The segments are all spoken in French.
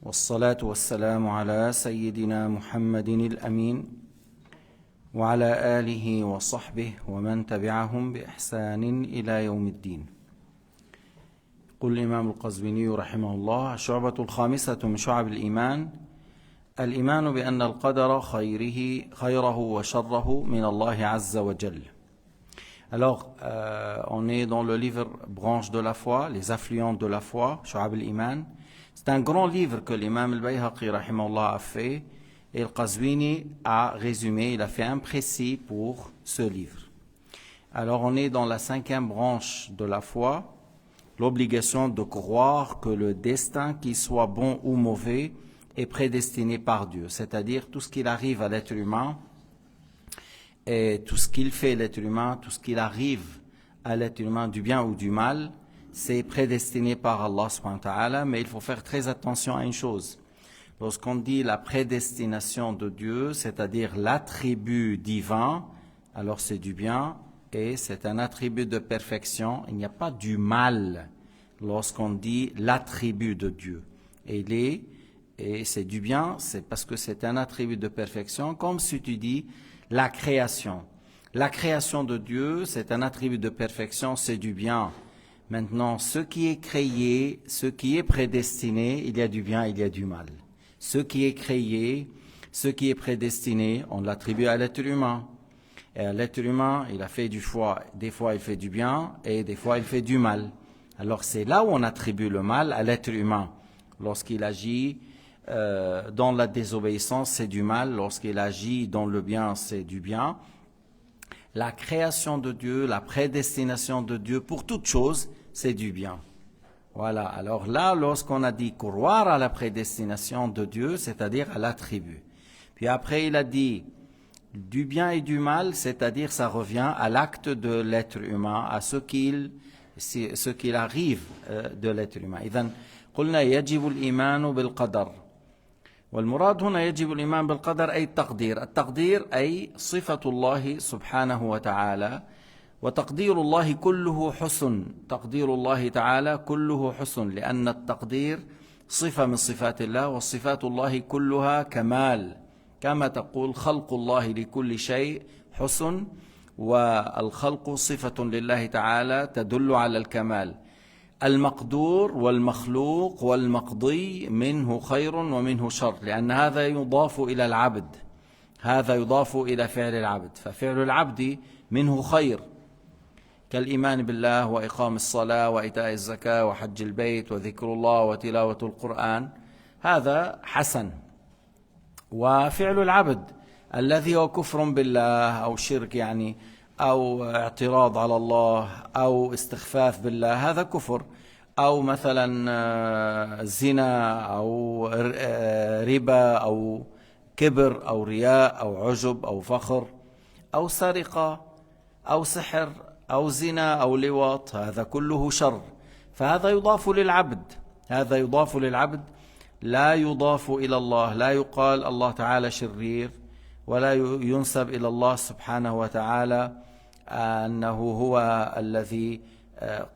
والصلاة والسلام على سيدنا محمد الأمين وعلى آله وصحبه ومن تبعهم بإحسان إلى يوم الدين. يقول الإمام القزويني رحمه الله: الشعبة الخامسة من شعب الإيمان الإيمان بأن القدر خيره وشره من الله عز وجل. Alors, on est dans le livre Branche de la foi, les affluents de la foi, Shu'ab al-Iman. C'est un grand livre que l'imam al-Bayhaqi rahimahullah a fait, et le Qazwini a résumé, il a fait un précis pour ce livre. Alors, on est dans la 5e branche de la foi, l'obligation de croire que le destin, qu'il soit bon ou mauvais, est prédestiné par Dieu. C'est-à-dire tout ce qu'il arrive à l'être humain, et tout ce qu'il fait l'être humain, tout ce qu'il arrive à l'être humain du bien ou du mal, c'est prédestiné par Allah subhanahu wa ta'ala, mais il faut faire très attention à une chose. Lorsqu'on dit la prédestination de Dieu, c'est-à-dire l'attribut divin, alors c'est du bien et c'est un attribut de perfection. Il n'y a pas du mal lorsqu'on dit l'attribut de Dieu. Et c'est du bien, c'est parce que c'est un attribut de perfection, comme si tu dis la création. La création de Dieu, c'est un attribut de perfection, c'est du bien. Maintenant, ce qui est créé, ce qui est prédestiné, il y a du bien, il y a du mal. Ce qui est créé, ce qui est prédestiné, on l'attribue à l'être humain. Et à l'être humain, il a fait du choix. Des fois, il fait du bien et des fois, il fait du mal. Alors, c'est là où on attribue le mal à l'être humain. Lorsqu'il agit dans la désobéissance, c'est du mal. Lorsqu'il agit dans le bien, c'est du bien. La création de Dieu, la prédestination de Dieu pour toute chose, c'est du bien. Voilà. Alors là, lorsqu'on a dit croire à la prédestination de Dieu, c'est-à-dire à l'attribut. Puis après, il a dit du bien et du mal, c'est-à-dire ça revient à l'acte de l'être humain, à ce qu'il arrive de l'être humain. إذن قلنا يجب الإيمان بالقدر. والمراد هنا يجب الإيمان بالقدر أي التقدير أي صفة الله سبحانه وتعالى، وتقدير الله كله حسن، تقدير الله تعالى كله حسن، لأن التقدير صفة من صفات الله، وصفات الله كلها كمال، كما تقول خلق الله لكل شيء حسن، والخلق صفة لله تعالى تدل على الكمال. المقدور والمخلوق والمقضي منه خير ومنه شر، لأن هذا يضاف إلى العبد، هذا يضاف إلى فعل العبد، ففعل العبد منه خير كالإيمان بالله وإقام الصلاة وإيتاء الزكاة وحج البيت وذكر الله وتلاوة القرآن، هذا حسن. وفعل العبد الذي هو كفر بالله أو شرك يعني أو اعتراض على الله أو استخفاف بالله، هذا كفر. أو مثلا زنا أو ربا أو كبر أو رياء أو عجب أو فخر أو سرقة أو سحر أو زنا أو لواط، هذا كله شر. فهذا يضاف للعبد، هذا يضاف للعبد، لا يضاف إلى الله. لا يقال الله تعالى شرير، ولا ينسب إلى الله سبحانه وتعالى أنه هو الذي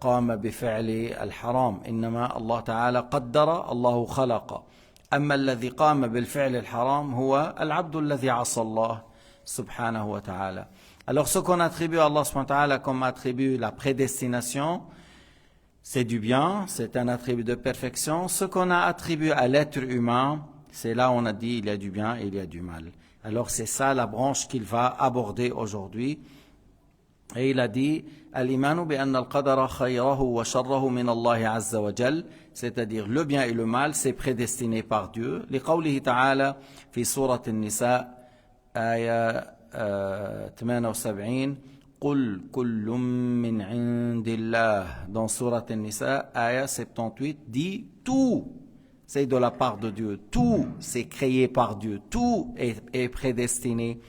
قام بفعل الحرام. إنما الله تعالى قدر، الله خلق. أما الذي قام بالفعل الحرام هو العبد الذي عصى الله subhanahu wa ta'ala. Alors ce qu'on attribue à Allah subhanahu wa ta'ala comme attribut la prédestination, c'est du bien, c'est un attribut de perfection. Ce qu'on a attribué à l'être humain, c'est là où on a dit il y a du bien et il y a du mal. Alors c'est ça la branche qu'il va aborder aujourd'hui. Et il a dit al-imanu bi anna al-qadara khayrahu wa sharrahu min Allah azza wa jal, c'est-à-dire le bien et le mal, c'est prédestiné par Dieu. Li qawlihi ta'ala fi surat an-nisa aya 78 قل كل من عند الله, dans surat an-nisa aya 78 dit tout c'est de la part de Dieu, tout c'est créé par Dieu, tout est prédestiné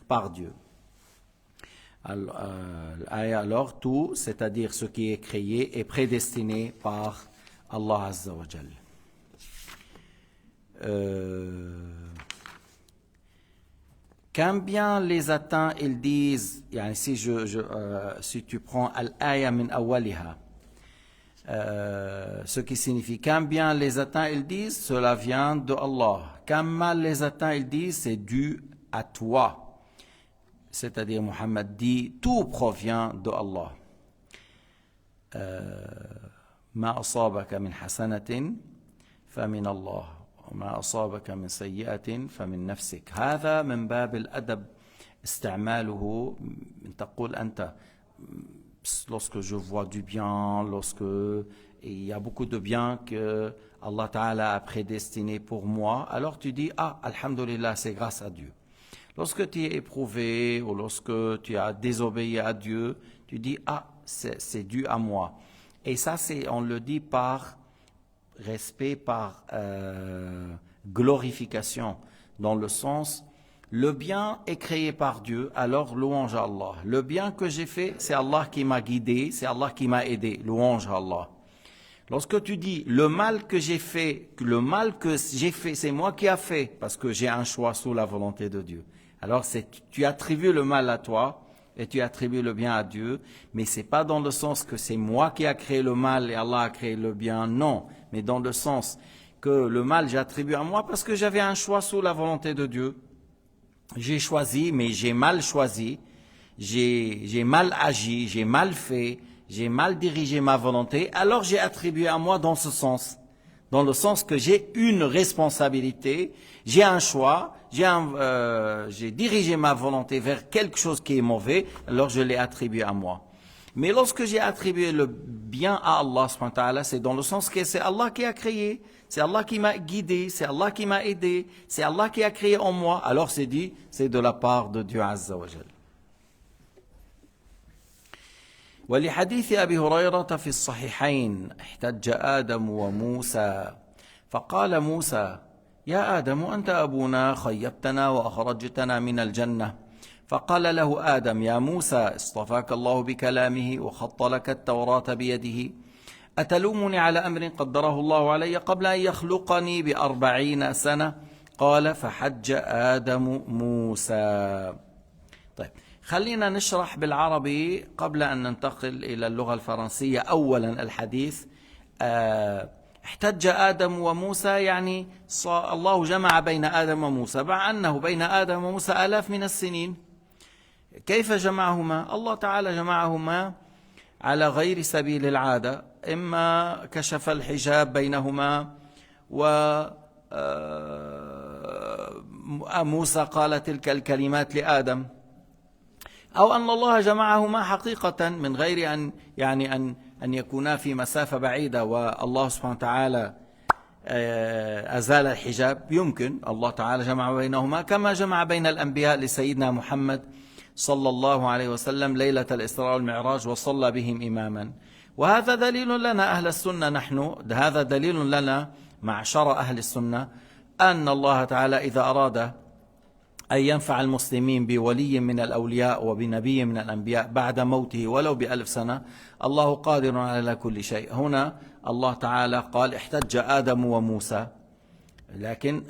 par Dieu. Alors tout, c'est-à-dire ce qui est créé, est prédestiné par Allah Azza wa Jal. Quand bien les atteints, ils disent, si tu prends al-aya min awaliha, Ce qui signifie quand bien les atteint, ils disent cela vient de Allah. Quand mal les atteint, ils disent c'est dû à toi. C'est-à-dire Muhammad dit tout provient de Allah. ما أصابك من حسنة فمن الله وما أصابك من سيئة فمن نفسك. هذا من باب الأدب استعماله. تقول أنت lorsque je vois du bien, lorsque il y a beaucoup de bien que Allah Ta'ala a prédestiné pour moi, alors tu dis ah, alhamdulillah, c'est grâce à Dieu. Lorsque tu es éprouvé ou lorsque tu as désobéi à Dieu, tu dis ah, c'est dû à moi. Et ça, on le dit par respect, par glorification, dans le sens, le bien est créé par Dieu, alors louange à Allah. Le bien que j'ai fait, c'est Allah qui m'a guidé, c'est Allah qui m'a aidé, louange à Allah. Lorsque tu dis le mal que j'ai fait, c'est moi qui ai fait, parce que j'ai un choix sous la volonté de Dieu. Alors tu attribues le mal à toi et tu attribues le bien à Dieu, mais c'est pas dans le sens que c'est moi qui a créé le mal et Allah a créé le bien, non, mais dans le sens que le mal j'attribue à moi parce que j'avais un choix sous la volonté de Dieu. J'ai choisi, mais j'ai mal choisi, j'ai mal agi, j'ai mal fait, j'ai mal dirigé ma volonté, alors j'ai attribué à moi dans ce sens. Dans le sens que j'ai une responsabilité, j'ai un choix, j'ai dirigé ma volonté vers quelque chose qui est mauvais, alors je l'ai attribué à moi. Mais lorsque j'ai attribué le bien à Allah, c'est dans le sens que c'est Allah qui a créé, c'est Allah qui m'a guidé, c'est Allah qui m'a aidé, c'est Allah qui a créé en moi, alors c'est dit, c'est de la part de Dieu Azza wa Jal. ولحديث أبي هريرة في الصحيحين احتج آدم وموسى فقال موسى يا آدم أنت أبونا خيبتنا وأخرجتنا من الجنة فقال له آدم يا موسى اصطفاك الله بكلامه وخط لك التوراة بيده أتلومني على أمر قدره الله علي قبل أن يخلقني ب40 سنة قال فحج آدم موسى. طيب خلينا نشرح بالعربي قبل أن ننتقل إلى اللغة الفرنسية. أولا الحديث احتج آدم وموسى يعني الله جمع بين آدم وموسى مع أنه بين آدم وموسى آلاف من السنين. كيف جمعهما؟ الله تعالى جمعهما على غير سبيل العادة، إما كشف الحجاب بينهما وموسى قال تلك الكلمات لآدم، أو أن الله جمعهما حقيقة من غير أن يكونا في مسافة بعيدة والله سبحانه وتعالى أزال الحجاب. يمكن الله تعالى جمع بينهما كما جمع بين الأنبياء لسيدنا محمد صلى الله عليه وسلم ليلة الإسراء والمعراج وصلى بهم إماما. وهذا دليل لنا أهل السنة، هذا دليل لنا معشر أهل السنة أن الله تعالى إذا أراد أن ينفع المسلمين بولي من الأولياء وبنبي من الأنبياء بعد موته ولو ب1000 سنة، الله قادر على كل شيء. هنا الله تعالى قال احتج آدم وموسى،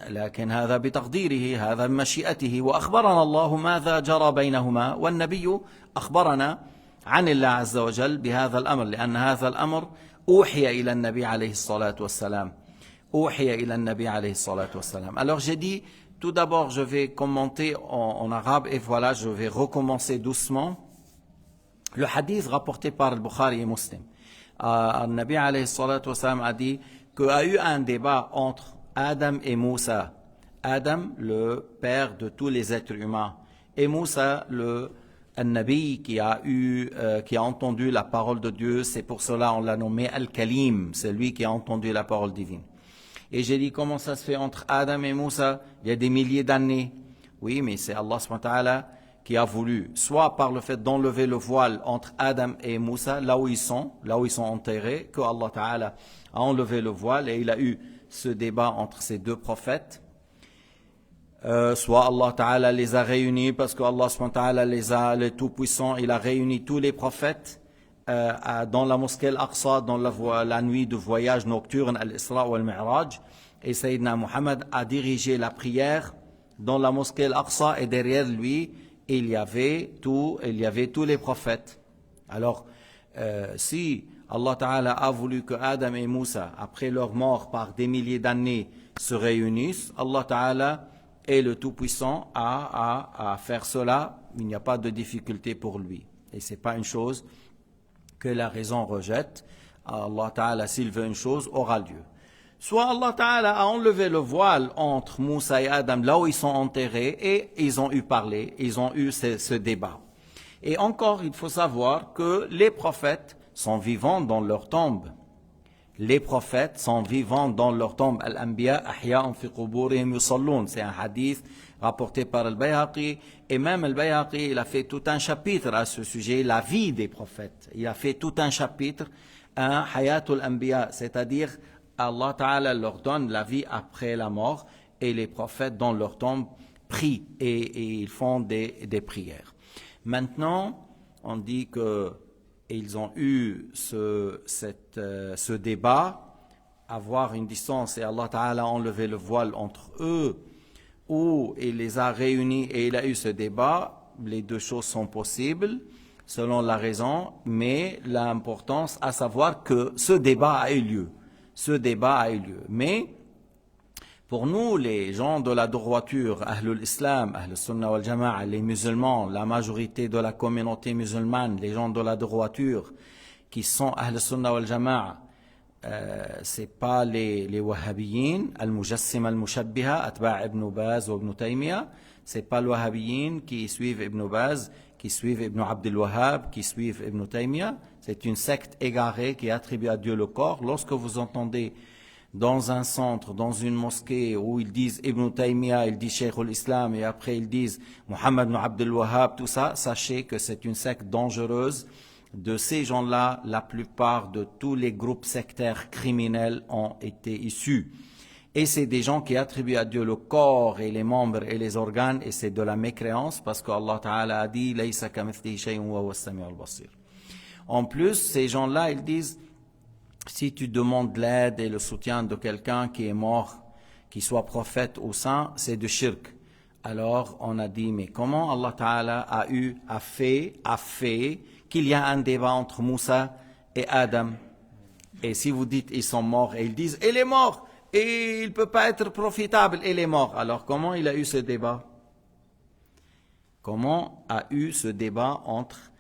لكن هذا بتقديره، هذا بمشيئته، وأخبرنا الله ماذا جرى بينهما، والنبي أخبرنا عن الله عز وجل بهذا الأمر، لأن هذا الأمر أوحي إلى النبي عليه الصلاة والسلام، أوحي إلى النبي عليه الصلاة والسلام. Alors j'ai dit, tout d'abord je vais commenter en arabe et voilà, je vais recommencer doucement. Le hadith rapporté par le Bukhari et Muslim. Le Nabi alayhi salatu wassalam a dit qu'il y a eu un débat entre Adam et Moussa. Adam, le père de tous les êtres humains, et Moussa, le Nabi qui a entendu la parole de Dieu. C'est pour cela on l'a nommé Al-Kalim, c'est lui qui a entendu la parole divine. Et j'ai dit comment ça se fait entre Adam et Moussa? Il y a des milliers d'années. Oui, mais c'est Allah subhanahu wa ta'ala qui a voulu, soit par le fait d'enlever le voile entre Adam et Moussa, là où ils sont enterrés, que Allah ta'ala a enlevé le voile et il a eu ce débat entre ces deux prophètes. Soit Allah ta'ala les a réunis parce que Allah subhanahu wa ta'ala le tout-puissant, il a réuni tous les prophètes dans la mosquée Al-Aqsa, dans la nuit de voyage nocturne, Al-Isra ou Al-Mi'raj, et Sayyidina Muhammad a dirigé la prière dans la mosquée Al-Aqsa, et derrière lui il y avait tous les prophètes. Alors si Allah Ta'ala a voulu que Adam et Moussa, après leur mort par des milliers d'années, se réunissent. Allah Ta'ala est le Tout-Puissant à faire cela. Il n'y a pas de difficulté pour lui. Et ce n'est pas une chose que la raison rejette. Allah Ta'ala, s'il veut une chose, aura lieu. Soit Allah Ta'ala a enlevé le voile entre Moussa et Adam, là où ils sont enterrés, et ils ont eu parlé, ils ont eu ce débat. Et encore, il faut savoir que les prophètes sont vivants dans leur tombe. Les prophètes sont vivants dans leur tombe. Al-Anbiya ahya'un fi quburihim yusallun. C'est un hadith rapporté par Al-Bayhaqi. Et même Al-Bayhaqi, il a fait tout un chapitre à ce sujet, la vie des prophètes. Il a fait tout un chapitre, un Hayatul Anbiya, c'est-à-dire Allah Ta'ala leur donne la vie après la mort et les prophètes dans leur tombe prient et ils font des prières. Maintenant, on dit que ils ont eu ce débat, avoir une distance et Allah Ta'ala a enlevé le voile entre eux, ou il les a réunis et il a eu ce débat. Les deux choses sont possibles selon la raison, mais l'importance à savoir que ce débat a eu lieu. Ce débat a eu lieu. Mais pour nous, les gens de la droiture, Ahlul Islam, Ahlul Sunnah wal Jama'a, les musulmans, la majorité de la communauté musulmane, les gens de la droiture qui sont Ahlul Sunnah wal Jama'a, c'est pas les wahhabiyin, al-mujassim al-mushabbiha, atba' Ibn Baz ou Ibn Taymiyyah, c'est pas les wahhabiyin qui suivent Ibn Baz, qui suivent Ibn Abdul Wahhab, qui suivent Ibn Taymiyyah. C'est une secte égarée qui attribue à Dieu le corps. Lorsque vous entendez dans un centre, dans une mosquée, où ils disent Ibn Taymiyyah, ils disent Cheikh al-Islam, et après ils disent Muhammad ibn Abdul Wahhab, tout ça, sachez que c'est une secte dangereuse. De ces gens-là, la plupart de tous les groupes sectaires criminels ont été issus. Et c'est des gens qui attribuent à Dieu le corps et les membres et les organes, et c'est de la mécréance, parce qu'Allah Ta'ala a dit Laysa kamithlihi shay'un wa huwa as-sami'ul basir. En plus, ces gens-là, ils disent, si tu demandes l'aide et le soutien de quelqu'un qui est mort, qui soit prophète ou saint, c'est du shirk. Alors, on a dit, mais comment Allah Ta'ala a fait qu'il y a un débat entre Moussa et Adam? Et si vous dites, ils sont morts, et ils disent, il est mort, et il ne peut pas être profitable, il est mort. Alors, comment il a eu ce débat? Comment a eu ce débat entre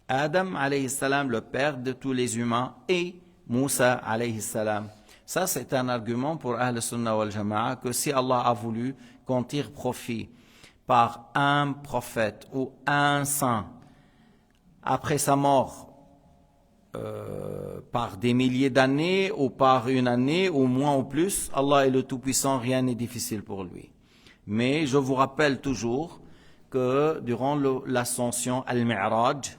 Adam alayhi salam, le père de tous les humains, et Moussa alayhi salam? Ça, c'est un argument pour Ahl Sunnah wal Jama'a, que si Allah a voulu qu'on tire profit par un prophète ou un saint après sa mort, par des milliers d'années ou par une année ou moins ou plus, Allah est le Tout-Puissant, rien n'est difficile pour lui. Mais je vous rappelle toujours que durant l'ascension al-Mi'raj,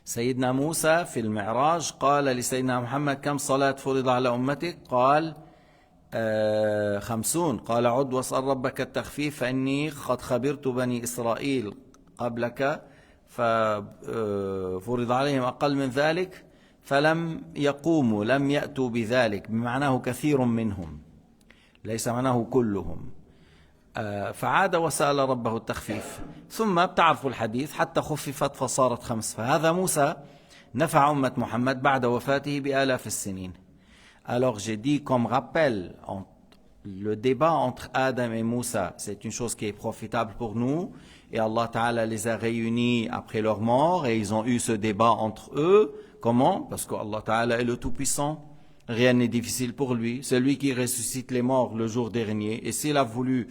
سيدنا موسى في المعراج قال لسيدنا محمد كم صلاة فرض على أمتك؟ قال 50. قال عد واسأل ربك التخفيف فإني قد خبرت بني إسرائيل قبلك ففرض عليهم أقل من ذلك فلم يقوموا لم يأتوا بذلك، بمعناه كثير منهم ليس معناه كلهم. فعاد وسأل ربه التخفيف، ثم بتعرفوا الحديث حتى خففت فصارت 5. فهذا موسى نفع أمة محمد بعد وفاته بآلاف السنين. Alors j'ai dit comme rappel, le débat entre Adam et Moussa, c'est une chose qui est profitable pour nous, et Allah Ta'ala les a réunis après leur mort, et ils ont eu ce débat entre eux. Comment? Parce que Allah Ta'ala est le Tout-Puissant. Rien n'est difficile pour lui. C'est lui qui ressuscite les morts le jour dernier. Et s'il a voulu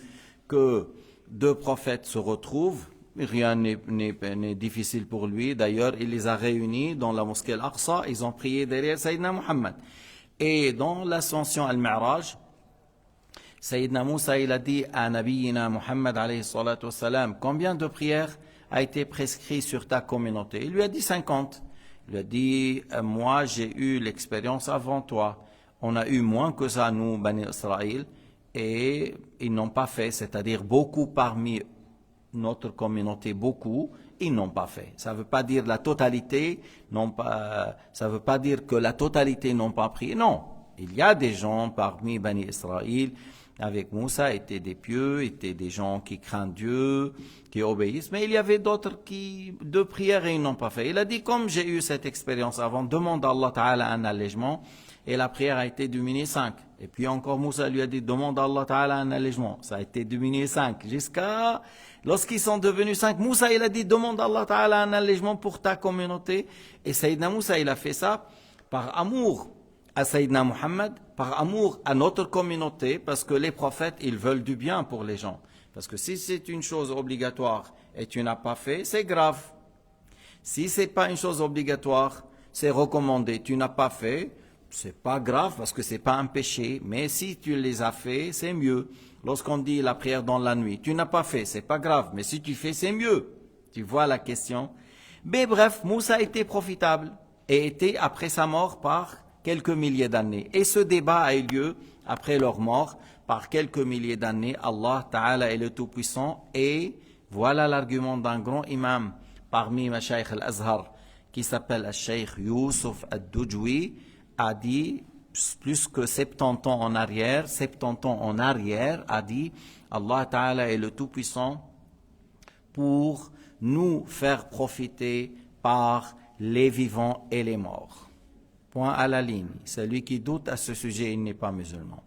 que deux prophètes se retrouvent, rien n'est difficile pour lui. D'ailleurs, il les a réunis dans la mosquée Al-Aqsa. Ils ont prié derrière Sayyidina Muhammad. Et dans l'ascension Al-Mi'raj, Sayyidina Moussa, il a dit à Nabiyina Muhammad alayhi salatu wassalam, combien de prières a été prescrit sur ta communauté? Il lui a dit 50. Il a dit, moi j'ai eu l'expérience avant toi. On a eu moins que ça, nous, Bani Israël, et ils n'ont pas fait, c'est-à-dire beaucoup parmi notre communauté, beaucoup, ils n'ont pas fait. Ça ne veut pas dire la totalité, ça ne veut pas dire que la totalité n'ont pas prié. Non, il y a des gens parmi Bani Israël avec Moussa étaient des pieux, étaient des gens qui craignent Dieu, qui obéissent, mais il y avait d'autres qui, deux prières et ils n'ont pas fait. Il a dit, comme j'ai eu cette expérience avant, demande à Allah Ta'ala un allègement, et la prière a été diminuée 5. Et puis encore Moussa lui a dit, demande à Allah Ta'ala un allègement. Ça a été diminué 5. Jusqu'à, lorsqu'ils sont devenus 5, Moussa il a dit, demande à Allah Ta'ala un allègement pour ta communauté. Et Sayyidina Moussa il a fait ça par amour à Sayyidina Muhammad, par amour à notre communauté, parce que les prophètes, ils veulent du bien pour les gens. Parce que si c'est une chose obligatoire et tu n'as pas fait, c'est grave. Si c'est pas une chose obligatoire, c'est recommandé, tu n'as pas fait, c'est pas grave parce que c'est pas un péché. Mais si tu les as fait, c'est mieux. Lorsqu'on dit la prière dans la nuit, tu n'as pas fait, c'est pas grave. Mais si tu fais, c'est mieux. Tu vois la question. Mais bref, Moussa était profitable et était après sa mort par quelques milliers d'années. Et ce débat a eu lieu après leur mort par quelques milliers d'années. Allah Ta'ala est le Tout-Puissant. Et voilà l'argument d'un grand imam parmi Mashaykh al-Azhar qui s'appelle Sheikh Youssouf al-Dujwi, a dit plus que 70 ans en arrière, 70 ans en arrière, a dit Allah Ta'ala est le Tout-Puissant pour nous faire profiter par les vivants et les morts. Point à la ligne. Celui qui doute à ce sujet, il n'est pas musulman.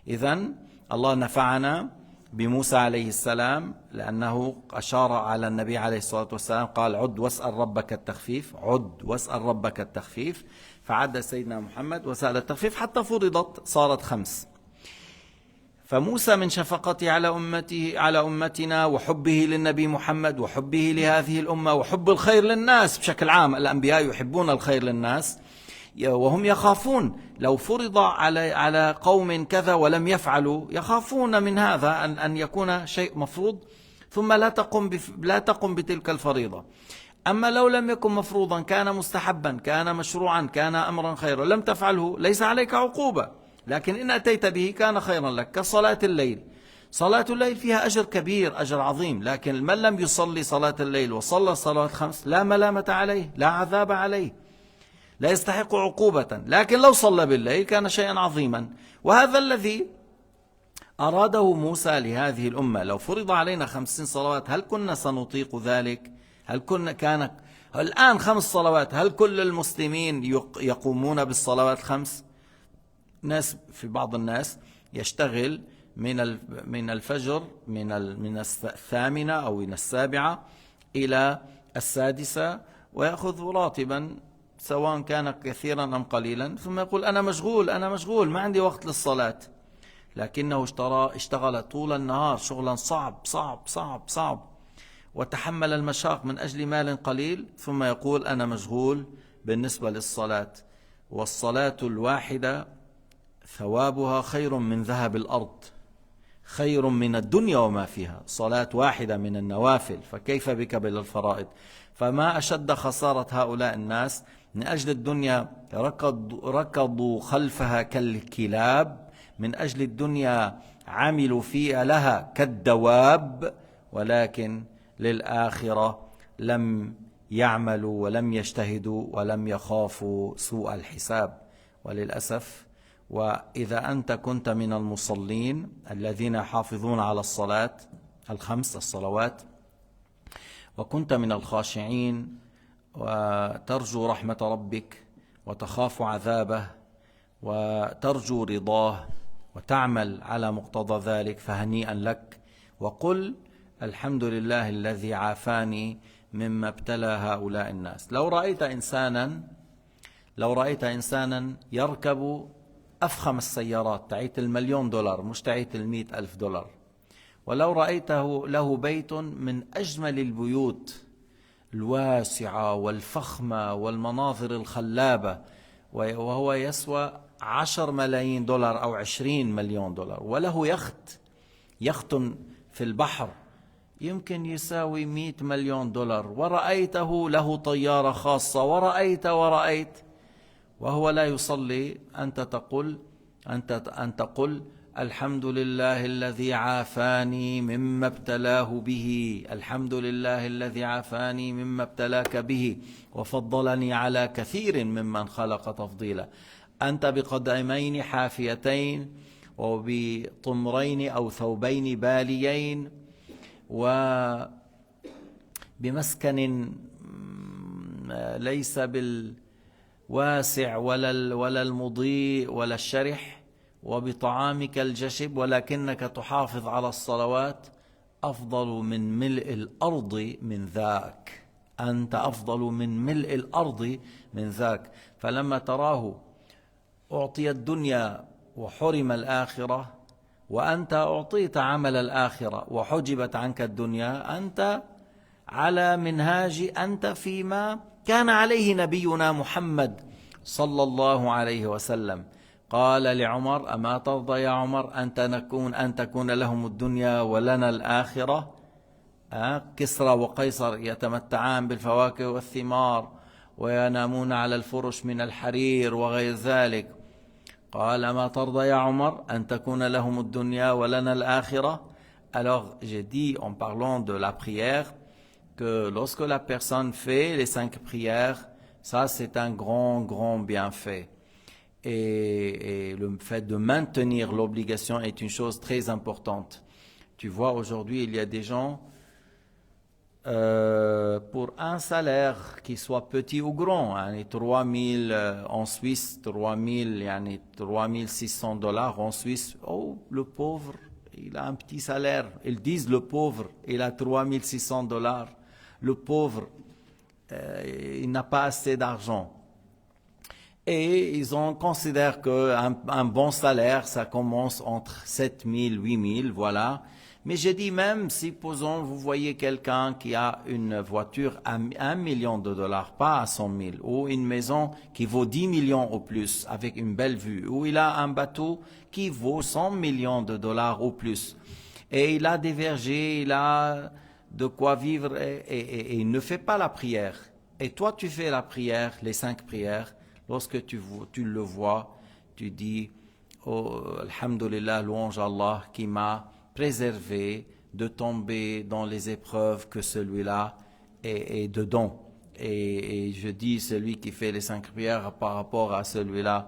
إذن الله نفعنا بموسى عليه السلام لأنه أشار على النبي عليه الصلاة والسلام قال عد واسأل ربك التخفيف عد واسأل ربك التخفيف فعد سيدنا محمد وسأل التخفيف حتى فرضت صارت 5. فموسى من شفقته على أمتنا وحبه للنبي محمد وحبه لهذه الأمة وحب الخير للناس بشكل عام. الأنبياء يحبون الخير للناس وهم يخافون لو فرض على قوم كذا ولم يفعلوا، يخافون من هذا أن يكون شيء مفروض ثم لا تقم بتلك الفريضة. أما لو لم يكن مفروضا كان مستحبا كان مشروعا كان أمرا خيرا لم تفعله ليس عليك عقوبة، لكن إن أتيت به كان خيرا لك. كصلاة الليل، صلاة الليل فيها أجر كبير، أجر عظيم، لكن من لم يصلي صلاة الليل وصلى الصلوات 5 لا ملامة عليه، لا عذاب عليه، لا يستحق عقوبة. لكن لو صلى بالليل كان شيئا عظيما. وهذا الذي أراده موسى لهذه الأمة. لو فرض علينا 50 صلوات هل كنا سنطيق ذلك؟ هل كان الآن 5 صلوات، هل كل المسلمين يقومون بالصلوات 5؟ ناس، في بعض الناس يشتغل من الفجر من 8 أو من 7 إلى 6 ويأخذ راتبا سواء كان كثيرا أم قليلا، ثم يقول أنا مشغول ما عندي وقت للصلاة. لكنه اشتغل طول النهار شغلا صعب وتحمل المشاق من أجل مال قليل، ثم يقول أنا مشغول بالنسبة للصلاة. والصلاة الواحدة ثوابها خير من ذهب الأرض، خير من الدنيا وما فيها. صلاة واحدة من النوافل، فكيف بك بالفرائض؟ فما أشد خسارة هؤلاء الناس من أجل الدنيا، ركضوا خلفها كالكلاب، من أجل الدنيا عملوا فيها لها كالدواب، ولكن للآخرة لم يعملوا ولم يجتهدوا ولم يخافوا سوء الحساب. وللأسف، وإذا أنت كنت من المصلين الذين يحافظون على الصلاة 5 الصلوات وكنت من الخاشعين وترجو رحمة ربك وتخاف عذابه وترجو رضاه وتعمل على مقتضى ذلك، فهنيئا لك. وقل الحمد لله الذي عافاني مما ابتلى هؤلاء الناس. لو رأيت إنسانا يركب أفخم السيارات تعيت $1,000,000 مش تعيت $100,000، ولو رأيته له بيت من أجمل البيوت الواسعة والفخمة والمناظر الخلابة وهو يسوى $10,000,000 أو $20,000,000، وله يخت في البحر يمكن يساوي $100,000,000، ورأيته له طيارة خاصة ورأيت وهو لا يصلي، أنت تقول الحمد لله الذي عافاني مما ابتلاه به، الحمد لله الذي عافاني مما ابتلاك به وفضلني على كثير ممن خلق تفضيلا. أنت بقدمين حافيتين وبطمرين أو ثوبين باليين وبمسكن ليس بالواسع ولا المضيء ولا الشرح وبطعامك الجشب ولكنك تحافظ على الصلوات أفضل من ملء الأرض من ذاك. أنت أفضل من ملء الأرض من ذاك. فلما تراه أعطي الدنيا وحرم الآخرة وأنت أعطيت عمل الآخرة وحجبت عنك الدنيا، أنت على منهاج أنت فيما كان عليه نبينا محمد صلى الله عليه وسلم. قال لعمر: أما ترضى يا عمر أن تكون لهم الدنيا ولنا الآخرة؟ كسرى وقيصر يتمتعان بالفواكه والثمار وينامون على الفرش من الحرير وغير ذلك. قال: أما ترضى يا عمر أن تكون لهم الدنيا ولنا الآخرة؟ Alors j'ai dit en parlant de la prière que lorsque la personne fait les 5 prières, ça c'est un grand bienfait. Et le fait de maintenir l'obligation est une chose très importante. Tu vois, aujourd'hui, il y a des gens, pour un salaire qui soit petit ou grand, 3000 en Suisse, 3600 dollars en Suisse, oh, le pauvre, il a un petit salaire. Ils disent le pauvre, il a 3600 dollars. Le pauvre, il n'a pas assez d'argent. Et ils considèrent qu'un bon salaire, ça commence entre 7000, 8000, voilà. Mais j'ai dit même, supposons vous voyez quelqu'un qui a une voiture à 1 million de dollars, pas à 100 000, ou une maison qui vaut 10 millions au plus, avec une belle vue, ou il a un bateau qui vaut 100 millions de dollars au plus, et il a des vergers, il a de quoi vivre, et il ne fait pas la prière. Et toi, tu fais la prière, les 5 prières. Lorsque tu le vois, tu dis: oh, alhamdulillah, louange à Allah qui m'a préservé de tomber dans les épreuves que celui-là est dedans. Et je dis, celui qui fait les 5 prières par rapport à celui-là,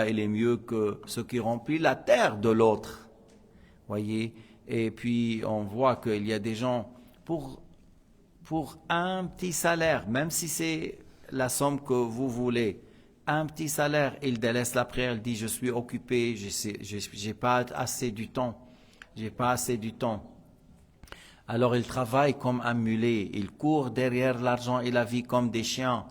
il est mieux que ce qui remplit la terre de l'autre. Voyez? Et puis on voit qu'il y a des gens, pour un petit salaire, même si c'est la somme que vous voulez, un petit salaire, il délaisse la prière, il dit: je suis occupé, j'ai pas assez du temps, Alors il travaille comme un mulet, il court derrière l'argent et la vie comme des chiens,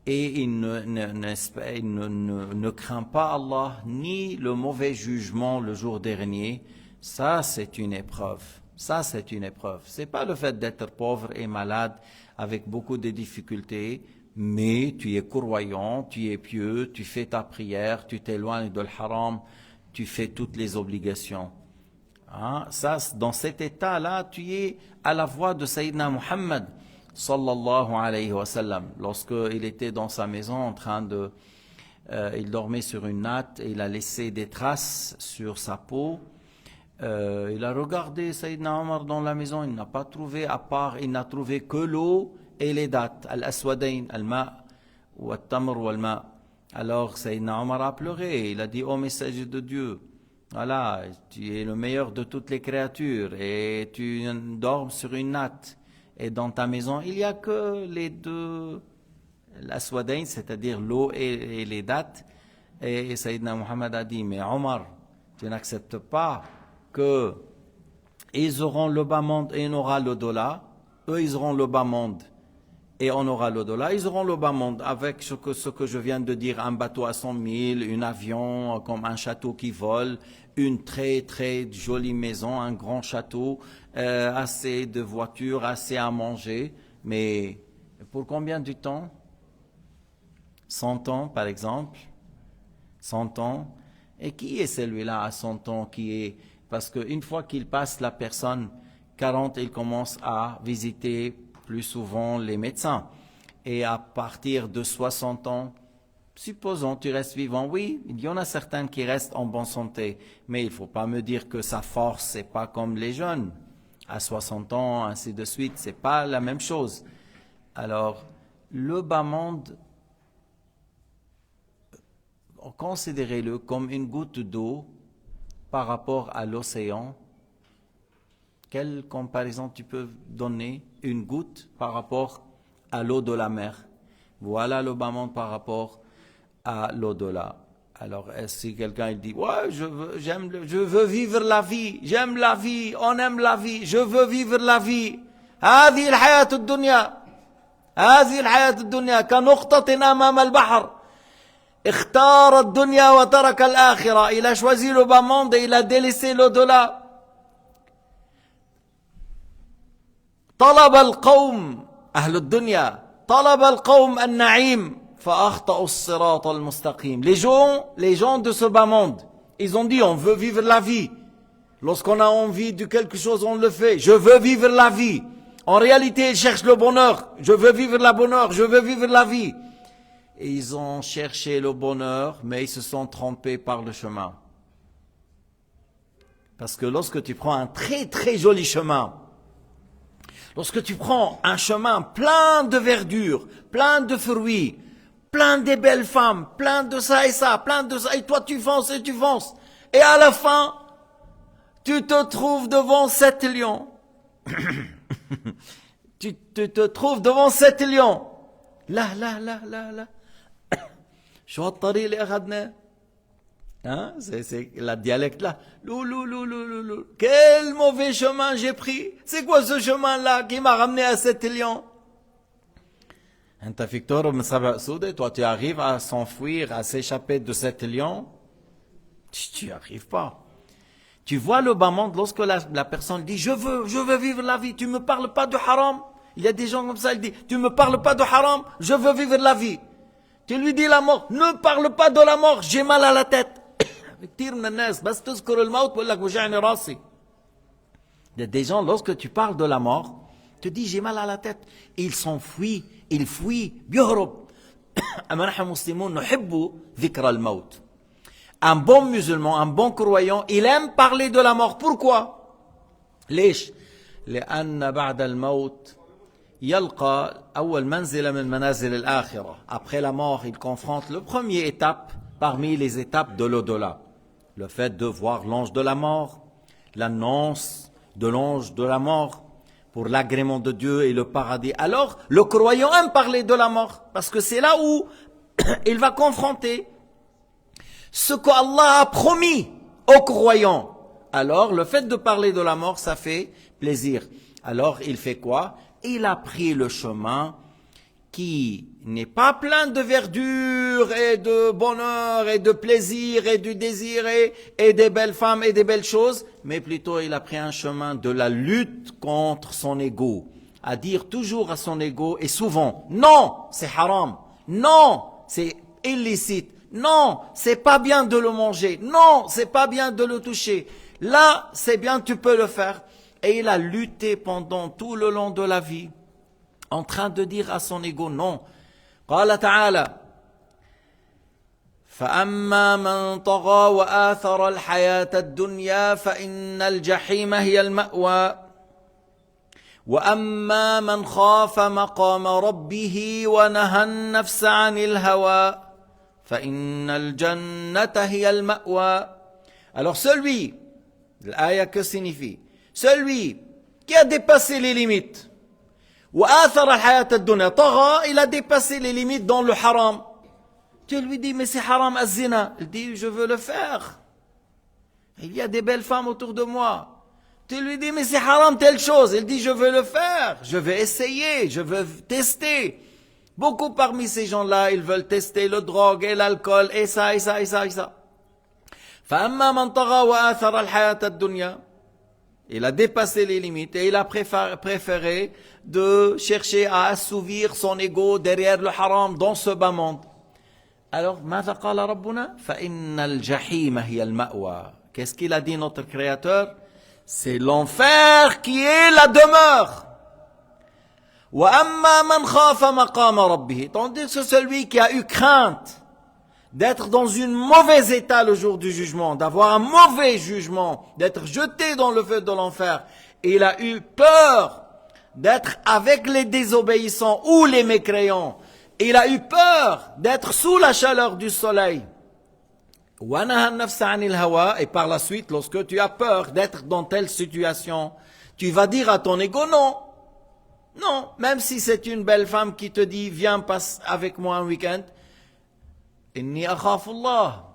et il ne craint pas Allah ni le mauvais jugement le jour dernier. Ça c'est une épreuve. C'est pas le fait d'être pauvre et malade avec beaucoup de difficultés, mais tu es croyant, tu es pieux, tu fais ta prière, tu t'éloignes de l'haram, tu fais toutes les obligations. Ça, dans cet état-là, tu es à la voix de Sayyidina Muhammad sallallahu alayhi wa sallam. Lorsqu'il était dans sa maison en train de... il dormait sur une natte et il a laissé des traces sur sa peau. Il a regardé Sayyidina Omar dans la maison, il n'a pas trouvé, il n'a trouvé que l'eau et les dattes, al-aswadayn, al-ma' ou al-tamr ou al-ma'. Alors Sayyidina Omar a pleuré, il a dit: ô messager de Dieu, voilà, tu es le meilleur de toutes les créatures et tu dors sur une natte, et dans ta maison il n'y a que les 2, l'aswadayn, c'est-à-dire l'eau et les dattes. Et Sayyidina Muhammad a dit: mais Omar, tu n'acceptes pas que ils auront le bas monde et on aura l'au-delà. Eux, ils auront le bas monde et on aura l'au-delà. Ils auront le bas monde avec ce que je viens de dire: un bateau à 100 000, un avion comme un château qui vole, une très très jolie maison, un grand château, assez de voitures, assez à manger. Mais pour combien de temps? 100 ans par exemple. 100 ans. Et qui est celui-là à 100 ans qui est... Parce qu'une fois qu'il passe la personne 40, il commence à visiter plus souvent les médecins. Et à partir de 60 ans, supposons tu restes vivant, oui, il y en a certains qui restent en bonne santé, mais il ne faut pas me dire que sa force, c'est pas comme les jeunes. À 60 ans, ainsi de suite, c'est pas la même chose. Alors, le bas monde, considérez-le comme une goutte d'eau par rapport à l'océan? Quelle comparaison tu peux donner? Une goutte par rapport à l'eau de la mer. Voilà le bas monde par rapport à l'au-delà. Alors, si quelqu'un il dit, ouais, je veux vivre la vie, j'aime la vie, on aime la vie, je veux vivre la vie. هذه الحياة الدنيا هذه الحياة الدنيا كنقطة أمام البحر اختار الدنيا وترك الآخرة. Il a choisi le bas monde et il a délaissé l'au-delà. طلب القوم أهل الدنيا طلب القوم النعيم فأخطأوا الصراط المستقيم. Les gens de ce bas monde, ils ont dit on veut vivre la vie. Lorsqu'on a envie de quelque chose, on le fait. Je veux vivre la vie. En réalité, ils cherchent le bonheur. Je veux vivre le bonheur, je veux vivre la vie. Et ils ont cherché le bonheur, mais ils se sont trompés par le chemin. Parce que lorsque tu prends un très très joli chemin, lorsque tu prends un chemin plein de verdure, plein de fruits, plein de belles femmes, plein de ça et ça, plein de ça, et toi tu fonces et tu fonces. Et à la fin, tu te trouves devant 7 lions. tu te trouves devant 7 lions. Là. شو هالطريق اللي أخذناه؟ Hein? C'est la dialecte là. Lou. Quel mauvais chemin j'ai pris. C'est quoi ce chemin là qui m'a ramené à 7 lions? Toi tu arrives à s'enfuir, à s'échapper de 7 lions? Tu n'y arrives pas. Tu vois le bas monde lorsque la personne dit je veux vivre la vie, tu me parles pas de haram. Il y a des gens comme ça, ils disent tu me parles pas de haram, je veux vivre la vie. Tu lui dis la mort, ne parle pas de la mort, j'ai mal à la tête. كتير من الناس بس تذكر الموت بقول لك وجعني راسي. Il y a des gens lorsque tu parles de la mort, te dis j'ai mal à la tête, ils s'enfuient, ils fuient, بيهرب. أما نحن مسلمون نحب ذكر الموت. Un bon musulman, un bon croyant, il aime parler de la mort. Pourquoi? ليش؟ لأن بعد الموت يلقى أول منزلة من منازل الآخرة. Après la mort, il confronte le premier étape parmi les étapes de l'au-delà. Le fait de voir l'ange de la mort, l'annonce de l'ange de la mort pour l'agrément de Dieu et le paradis. Alors, le croyant aime parler de la mort parce que c'est là où il va confronter ce qu'Allah a promis aux croyants. Alors, le fait de parler de la mort, ça fait plaisir. Alors, il fait quoi? Il a pris le chemin qui n'est pas plein de verdure et de bonheur et de plaisir et du désir et des belles femmes et des belles choses, mais plutôt il a pris un chemin de la lutte contre son ego, à dire toujours à son ego et souvent, non, c'est haram, non, c'est illicite, non, c'est pas bien de le manger, non, c'est pas bien de le toucher, là, c'est bien, tu peux le faire. Et il a lutté pendant tout le long de la vie, en train de dire à son ego, non. قال تعالى فأما من طغى وآثر الحياة الدنيا فإن الجحيم هي المأوى وأما من خاف مقام ربه ونهى النفس عن الهوى فإن الجنة هي المأوى. Alors celui, l'aya que signifie? Celui qui a dépassé les limites. وآثر الحياة الدنيا طغى, il a dépassé les limites dans le haram. Tu lui dis mais c'est haram az-zina. Il dit je veux le faire. Il y a des belles femmes autour de moi. Tu lui dis mais c'est haram telle chose. Il dit je veux le faire. Je vais essayer. Je veux tester. Beaucoup parmi ces gens-là, ils veulent tester le drogue et l'alcool et ça et ça et ça et ça. فأما من طغى وآثر الحياة الدنيا. Il a dépassé les limites et il a préféré de chercher à assouvir son ego derrière le haram dans ce bas monde. Alors, ماذا قال ربنا? فإن الجحيم هي المأوى. Qu'est-ce qu'il a dit notre Créateur? C'est l'enfer qui est la demeure. وأما من خاف مقام ربه. Tandis que celui qui a eu crainte d'être dans un mauvais état le jour du jugement, d'avoir un mauvais jugement, d'être jeté dans le feu de l'enfer. Et il a eu peur d'être avec les désobéissants ou les mécréants. Et il a eu peur d'être sous la chaleur du soleil. Et par la suite, lorsque tu as peur d'être dans telle situation, tu vas dire à ton ego non. Non, même si c'est une belle femme qui te dit viens passe avec moi un week-end. Inni akhafullah.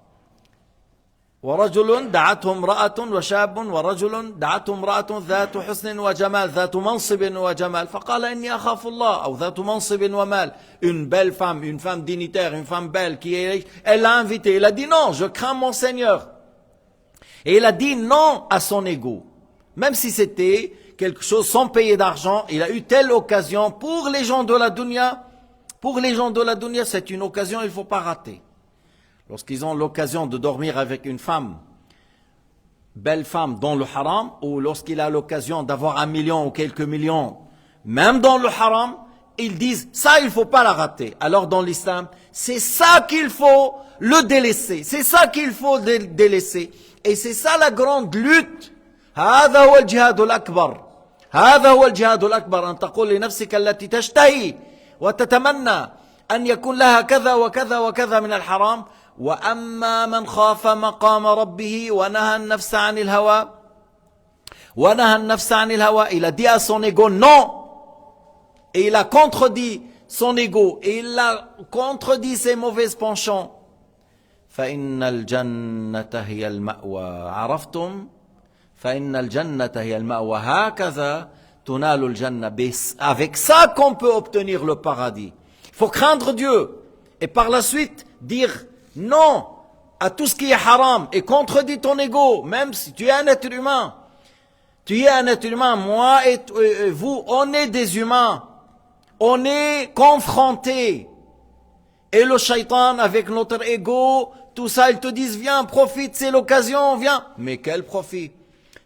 ورجل دعته امرأة وشاب ورجل دعته امرأة ذات حسن وجمال ذات منصب وجمال فقال إني أخاف الله أو ذات منصب ومال. Une belle femme, une femme dignitaire, une femme belle qui est riche, elle l'a invité, il a dit non, je crains mon Seigneur. Et il a dit non à son ego. Même si c'était quelque chose sans payer d'argent, il a eu telle occasion pour les gens de la dunya. Pour les gens de la dunya, c'est une occasion, il ne faut pas rater. Lorsqu'ils ont l'occasion de dormir avec une femme, belle femme dans le haram, ou lorsqu'il a l'occasion d'avoir 1 million ou quelques millions, même dans le haram, ils disent, ça il ne faut pas la rater. Alors dans l'islam, c'est ça qu'il faut le délaisser, c'est ça qu'il faut délaisser. Et c'est ça la grande lutte. هذا هو الجهاد الأكبر. هذا هو الجهاد الأكبر أن تقول لنفسك التي تشتهي وتتمنى أن يكون لها كذا وكذا وكذا من الحرام. وأما من خاف مقام ربه ونهى النفس عن الهوى ونهى النفس عن الهوى. Il a dit à son ego non. Et il a contredit son ego. Et il a contredit ses mauvais penchants. فإن الجنة هي المأوى. عرفتم؟ فإن الجنة هي المأوى. هكذا تنال الجنة. Avec ça qu'on peut obtenir le paradis. Il faut craindre Dieu. Et par la suite, dire non à tout ce qui est haram. Et contredit ton ego. Même si tu es un être humain. Tu es un être humain. Moi et vous, on est des humains. On est confrontés. Et le shaitan, avec notre ego, tout ça, ils te disent, viens, profite, c'est l'occasion, viens. Mais quel profit?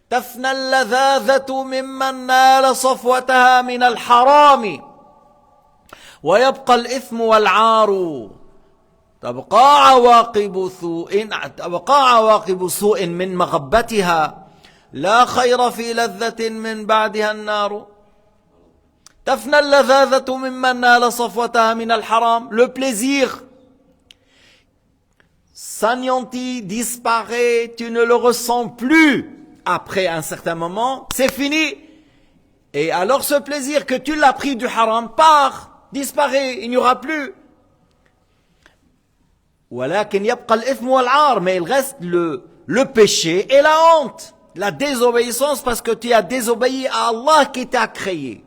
تفنى اللذاذة ممن نال صفوتها من الحرام ويبقى الإثم والعار تبقى عواقب سوء من مغبتها لا خير في لذة من بعدها النار. تفنى اللذاذة ممن نال صفوتها من الحرام. Le plaisir s'anéantit, disparaît, tu ne le ressens plus. Après un certain moment, c'est fini. Et alors ce plaisir que tu l'as pris du haram part, disparaît, il n'y aura plus. ولكن يبقى الإثم والعار. Mais il reste le péché et la honte, la désobéissance, parce que tu as désobéi à Allah qui t'a créé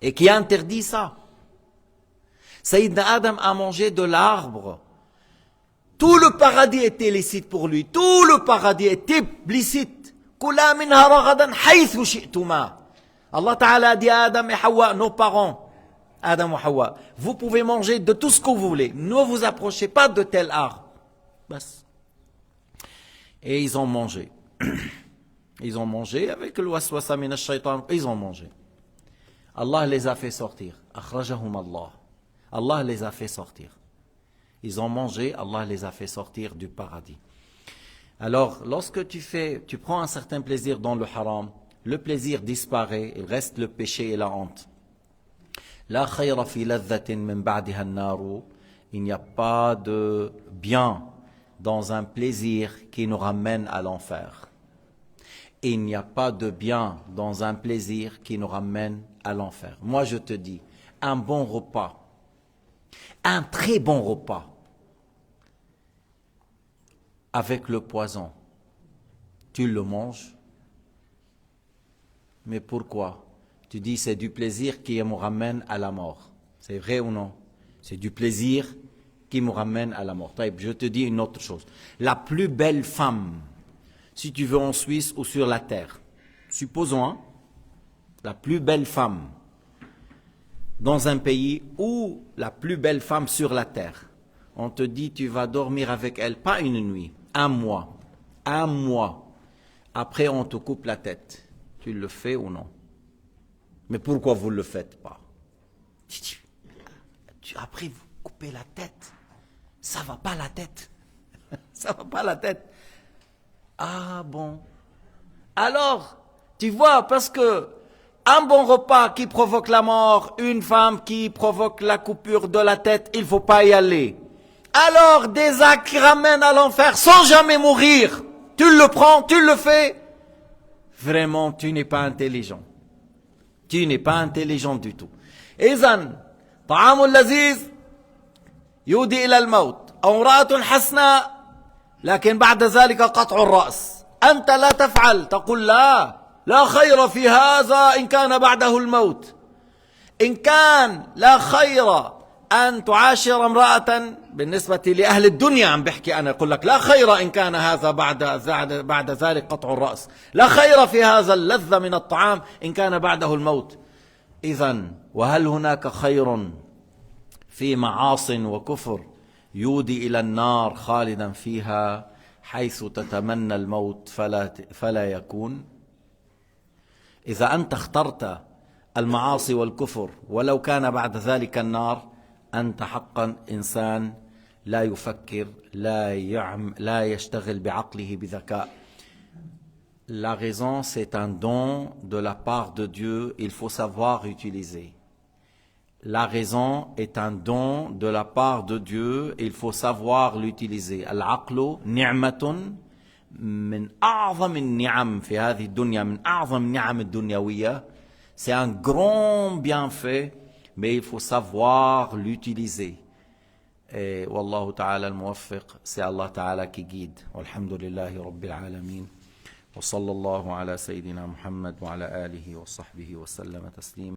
et qui a interdit ça. Sayyidina Adam a mangé de l'arbre. Tout le paradis était licite pour lui. Tout le paradis était licite. Kula minha ragadan haythu shi'tuma. Allah Ta'ala a dit à Adam et Hawa, nos parents, Adam et Hawa, vous pouvez manger de tout ce que vous voulez. Ne vous approchez pas de tel arbre. Bas. Et ils ont mangé. Ils ont mangé avec le waswasa min ash-shaytan. Ils ont mangé. Allah les a fait sortir. Akhrajahum Allah. Allah les a fait sortir. Ils ont mangé, Allah les a fait sortir du paradis. Alors, lorsque tu prends un certain plaisir dans le haram, le plaisir disparaît, il reste le péché et la honte. La khayra fi ladhatin min ba'diha an-naru. Il n'y a pas de bien dans un plaisir qui nous ramène à l'enfer. Il n'y a pas de bien dans un plaisir qui nous ramène à l'enfer. Moi, je te dis, un bon repas, un très bon repas, avec le poison, tu le manges. Mais pourquoi? Tu dis c'est du plaisir qui me ramène à la mort. C'est vrai ou non? C'est du plaisir qui me ramène à la mort. Je te dis une autre chose. La plus belle femme, si tu veux en Suisse ou sur la terre, supposons, hein, la plus belle femme dans un pays ou la plus belle femme sur la terre, on te dit tu vas dormir avec elle, pas une nuit, un mois. Après on te coupe la tête. Tu le fais ou non? Mais pourquoi vous ne le faites pas? Après vous coupez la tête. Ça va pas la tête. Ça va pas la tête. Ah bon. Alors, tu vois, parce que un bon repas qui provoque la mort, une femme qui provoque la coupure de la tête, il ne faut pas y aller. Alors des actes qui ramènent à l'enfer sans jamais mourir, tu le prends, tu le fais. Vraiment, tu n'es pas intelligent. Tu n'es pas intelligent du tout. إذن طعام لذيذ يودي إلى الموت أو امرأة حسناء لكن بعد ذلك قطع الرأس. أنت لا تفعل، تقول لا خير في هذا إن كان بعده الموت. إن كان لا خير أن تعاشر امرأة بالنسبة لأهل الدنيا، عم بحكي أنا أقول لك لا خير إن كان هذا بعد ذلك قطع الرأس، لا خير في هذا اللذة من الطعام إن كان بعده الموت. إذن وهل هناك خير في معاص وكفر يودي إلى النار خالدا فيها حيث تتمنى الموت فلا يكون؟ إذا أنت اخترت المعاصي والكفر ولو كان بعد ذلك النار، أنت حقا إنسان لا يفكر، لا يشتغل بعقله بذكاء. La raison, c'est un don de la part de Dieu, il faut savoir utiliser. La raison est un don de la part de Dieu, il faut savoir l'utiliser. العقل نعمة من أعظم النعم في هذه الدنيا، من أعظم النعم الدنيوية. C'est un grand bienfait, mais il faut savoir l'utiliser. Et والله تعالى الموفق. C'est Allah تعالى qui guide. والحمد لله رب العالمين. وصلى الله على سيدنا محمد وعلى آله وصحبه وسلم تسليما.